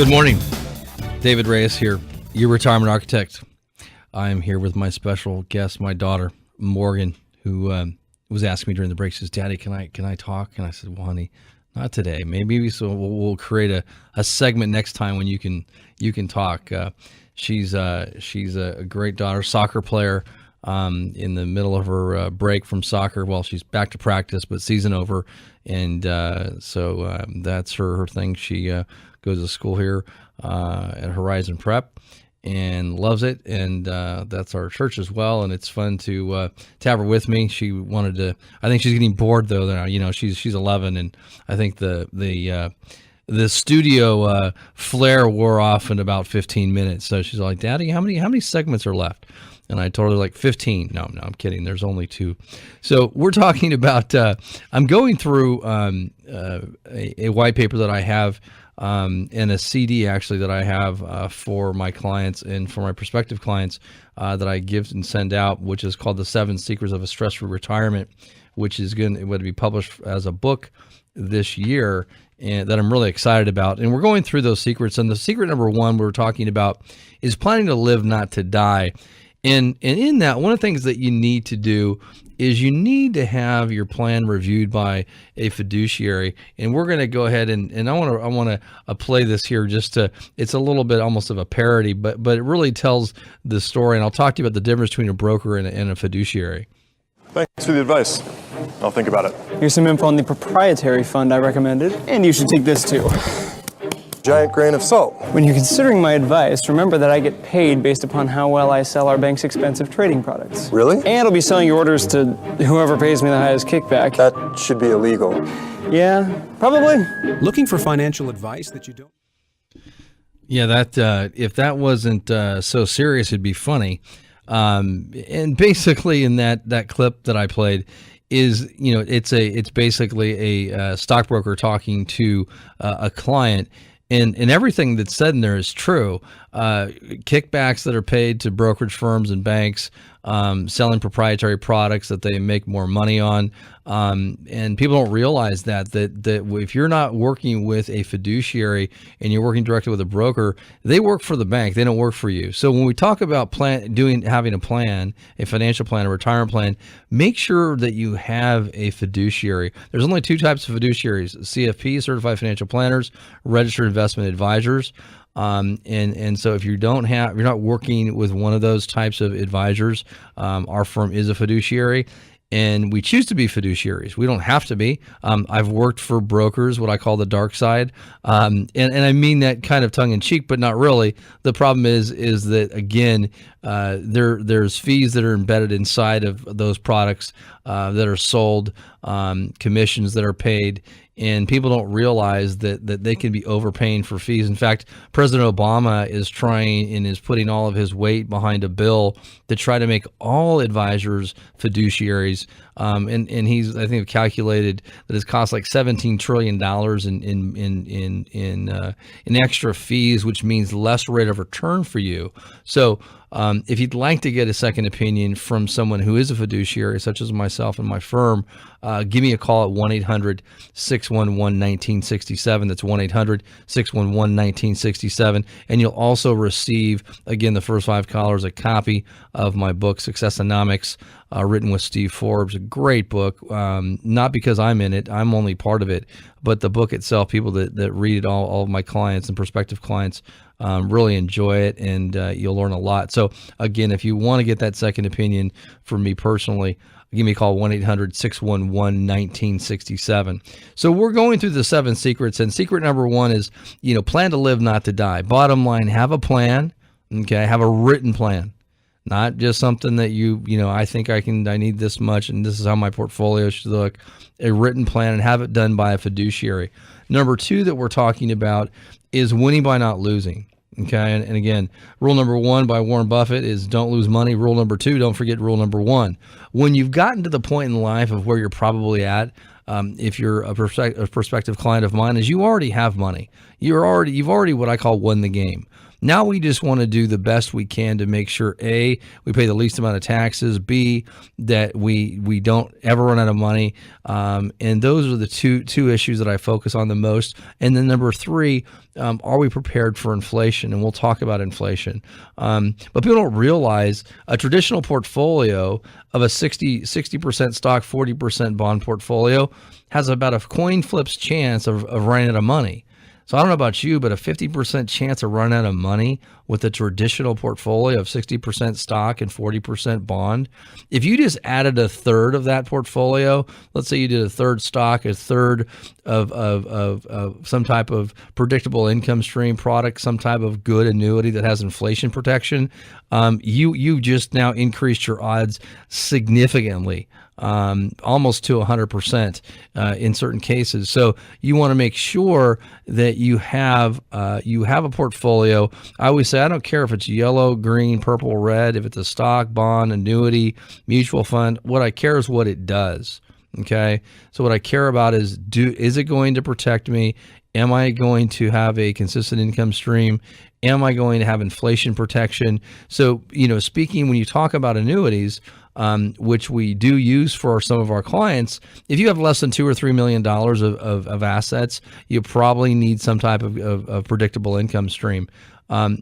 Good morning. David Reyes here, your retirement architect. I am here with my special guest, my daughter, Morgan, who was asking me during the break. She says, "Daddy, can I talk?" And I said, "Well, honey, not today. Maybe we'll create a segment next time when you can talk." She's a great daughter, soccer player. In the middle of her break from soccer, well, she's back to practice, but season over, and so that's her thing. She goes to school here at Horizon Prep and loves it, and that's our church as well. And it's fun to have her with me. She wanted to. I think she's getting bored though. Now, you know, she's 11, and I think the studio flare wore off in about 15 minutes. So she's like, "Daddy, how many segments are left?" And I told her like 15. No, I'm kidding. There's only 2. So we're talking about, I'm going through a white paper that I have and a CD actually that I have for my clients and for my prospective clients that I give and send out, which is called The 7 Secrets of a Stress-Free Retirement, which is going to be published as a book this year, and that I'm really excited about. And we're going through those secrets. And the secret number 1 we're talking about is planning to live, not to die. And in that, one of the things that you need to do is you need to have your plan reviewed by a fiduciary. And we're going to go ahead and I want to play this here just to, it's a little bit almost of a parody, but it really tells the story. And I'll talk to you about the difference between a broker and a fiduciary. Thanks for the advice. I'll think about it. Here's some info on the proprietary fund I recommended, and you should take this too. Giant grain of salt. When you're considering my advice, remember that I get paid based upon how well I sell our bank's expensive trading products. Really? And I'll be selling your orders to whoever pays me the highest kickback. That should be illegal. Yeah, probably. Looking for financial advice that you don't... Yeah, that if that wasn't so serious, it'd be funny. And basically in that clip that I played is, you know, it's basically a stockbroker talking to a client. And everything that's said in there is true. Kickbacks that are paid to brokerage firms and banks, selling proprietary products that they make more money on. And people don't realize that if you're not working with a fiduciary and you're working directly with a broker, they work for the bank. They don't work for you. So when we talk about having a plan, a financial plan, a retirement plan, make sure that you have a fiduciary. There's only 2 types of fiduciaries: CFP, certified financial planners, registered investment advisors. And so if you're not working with one of those types of advisors, our firm is a fiduciary. And we choose to be fiduciaries. We don't have to be. I've worked for brokers, what I call the dark side. And I mean that kind of tongue in cheek, but not really. The problem is that, again, there's fees that are embedded inside of those products that are sold, commissions that are paid. And people don't realize that they can be overpaying for fees. In fact, President Obama is trying and is putting all of his weight behind a bill to try to make all advisors fiduciaries. And he's, I think, calculated that it's cost like $17 trillion in extra fees, which means less rate of return for you. So if you'd like to get a second opinion from someone who is a fiduciary, such as myself and my firm, give me a call at 1-800-611-1967. That's 1-800-611-1967. And you'll also receive, again, the first 5 callers, a copy of my book, Successonomics, written with Steve Forbes. A great book, not because I'm in it. I'm only part of it. But the book itself, people that read it, all of my clients and prospective clients, really enjoy it, and you'll learn a lot. So again, if you want to get that second opinion from me personally, give me a call, 1-800-611-1967. So we're going through the 7 secrets, and secret number 1 is, plan to live, not to die. Bottom line, have a plan. Okay, have a written plan. Not just something that I think I need this much and this is how my portfolio should look. A written plan, and have it done by a fiduciary. Number 2 that we're talking about is winning by not losing. Okay, and again, rule number 1 by Warren Buffett is don't lose money. Rule number 2, don't forget rule number 1. When you've gotten to the point in life of where you're probably at, if you're a prospective client of mine, is you already have money. You've already what I call won the game. Now we just want to do the best we can to make sure, A, we pay the least amount of taxes, B, that we don't ever run out of money. And those are the two issues that I focus on the most. And then number three, are we prepared for inflation? And we'll talk about inflation. But people don't realize a traditional portfolio of a 60% stock, 40% bond portfolio has about a coin flip's chance of running out of money. So I don't know about you, but a 50% chance of running out of money with a traditional portfolio of 60% stock and 40% bond. If you just added a third of that portfolio, let's say you did a third stock, a third of some type of predictable income stream product, some type of good annuity that has inflation protection, you just now increased your odds significantly. Almost to 100% in certain cases. So you want to make sure that you have a portfolio. I always say, I don't care if it's yellow, green, purple, red, if it's a stock, bond, annuity, mutual fund. What I care is what it does. Okay. So what I care about is it going to protect me? Am I going to have a consistent income stream? Am I going to have inflation protection? So, speaking, when you talk about annuities, which we do use for some of our clients, if you have less than $2 or $3 million of assets, you probably need some type of predictable income stream.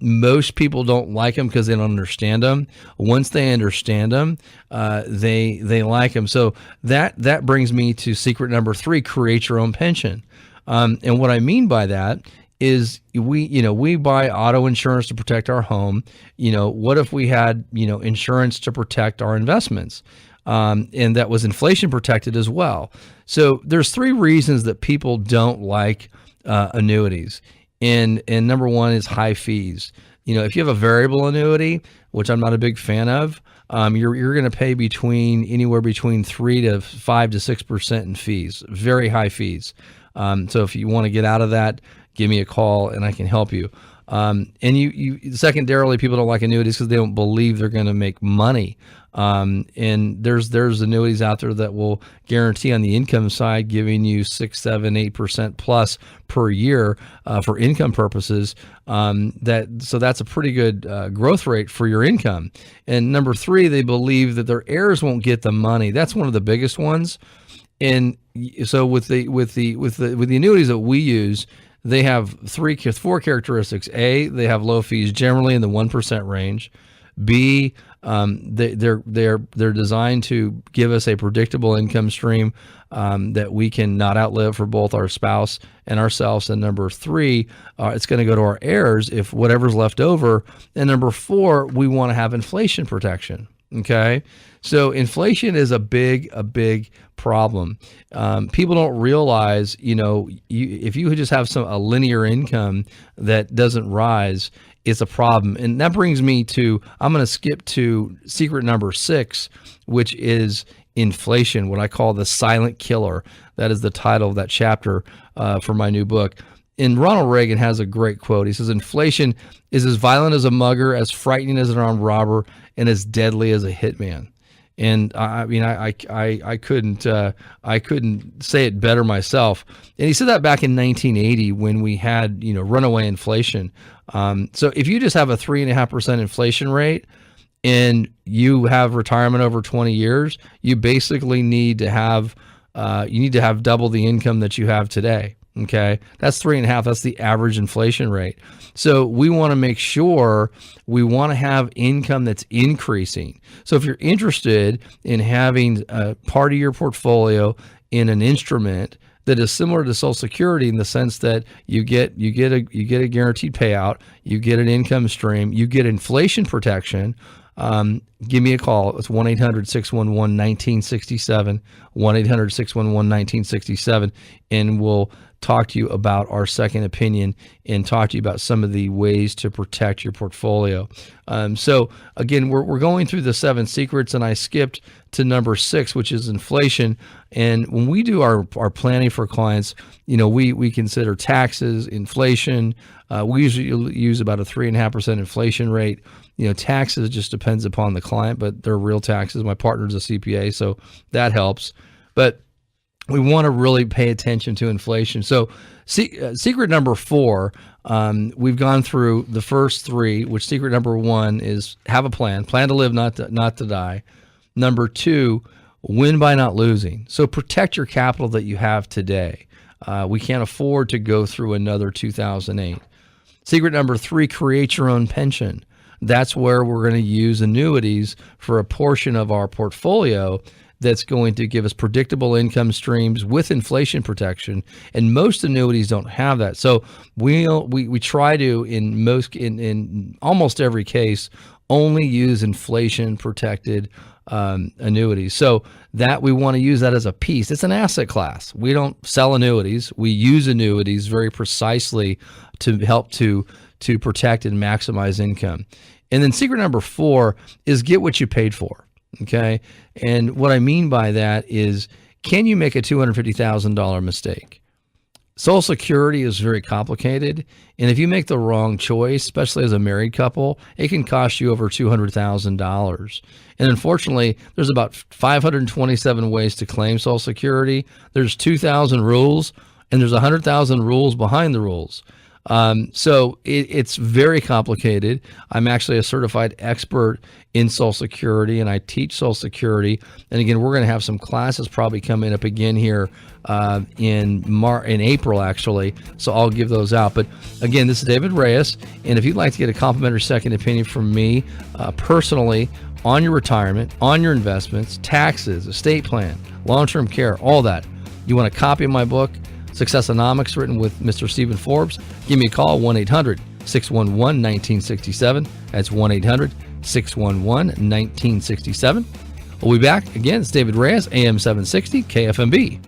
Most people don't like them because they don't understand them. Once they understand them, they like them. So that brings me to secret number 3: create your own pension. And what I mean by that is we buy auto insurance to protect our home. What if we had, insurance to protect our investments? And that was inflation protected as well. So there's 3 reasons that people don't like annuities. And number 1 is high fees. If you have a variable annuity, which I'm not a big fan of, you're going to pay anywhere between 3 to 5 to 6% in fees, very high fees. So if you want to get out of that, give me a call and I can help you. And you secondarily, people don't like annuities because they don't believe they're going to make money. And there's annuities out there that will guarantee on the income side, giving you 6, 7, 8% plus per year for income purposes. So that's a pretty good growth rate for your income. And number 3, they believe that their heirs won't get the money. That's one of the biggest ones. And so with the annuities that we use, they have 4 characteristics. A, they have low fees, generally in the 1% range. B, they're designed to give us a predictable income stream that we can not outlive for both our spouse and ourselves. And number 3, it's going to go to our heirs if whatever's left over. And number 4, we want to have inflation protection. Okay, so inflation is a big problem. People don't realize, if you just have a linear income that doesn't rise, it's a problem. And that brings me to, I'm going to skip to secret number 6, which is inflation, what I call the silent killer. That is the title of that chapter for my new book. And Ronald Reagan has a great quote. He says, inflation is as violent as a mugger, as frightening as an armed robber, and as deadly as a hitman. And I couldn't say it better myself. And he said that back in 1980 when we had, runaway inflation. So if you just have a 3.5% inflation rate and you have retirement over 20 years, you basically need to have double the income that you have today. Okay, that's 3.5. That's the average inflation rate. So we want to make sure we want to have income that's increasing. So if you're interested in having a part of your portfolio in an instrument that is similar to Social Security in the sense that you get a guaranteed payout, you get an income stream, you get inflation protection, give me a call. It's 1-800-611-1967, 1-800-611-1967, and we'll talk to you about our second opinion and talk to you about some of the ways to protect your portfolio. So again, we're going through the 7 secrets, and I skipped to number 6, which is inflation. And when we do our planning for clients, we consider taxes, inflation. We usually use about a 3.5% inflation rate. Taxes just depends upon the client, but they're real taxes. My partner's a CPA, so that helps. But we want to really pay attention to inflation. So secret number 4, we've gone through the first 3, which secret number 1 is have a plan to live, not to die. Number 2, win by not losing. So protect your capital that you have today. We can't afford to go through another 2008. Secret number 3, create your own pension. That's where we're going to use annuities for a portion of our portfolio that's going to give us predictable income streams with inflation protection, and most annuities don't have that. So we try to in almost every case only use inflation protected annuities. So that we want to use that as a piece. It's an asset class. We don't sell annuities. We use annuities very precisely to help to protect and maximize income. And then secret number 4 is get what you paid for. Okay. And what I mean by that is, can you make a $250,000 mistake? Social Security is very complicated. And if you make the wrong choice, especially as a married couple, it can cost you over $200,000. And unfortunately, there's about 527 ways to claim Social Security. There's 2,000 rules, and there's 100,000 rules behind the rules. So it's very complicated. I'm actually a certified expert in Social Security, and I teach Social Security. And again, we're going to have some classes probably coming up again here in April, actually. So I'll give those out. But again, this is David Reyes, and if you'd like to get a complimentary second opinion from me personally on your retirement, on your investments, taxes, estate plan, long-term care, all that, you want a copy of my book, Successonomics, written with Mr. Stephen Forbes, give me a call, 1-800-611-1967. That's 1-800-611-1967. We'll be back. Again, it's David Reyes, AM 760, KFMB.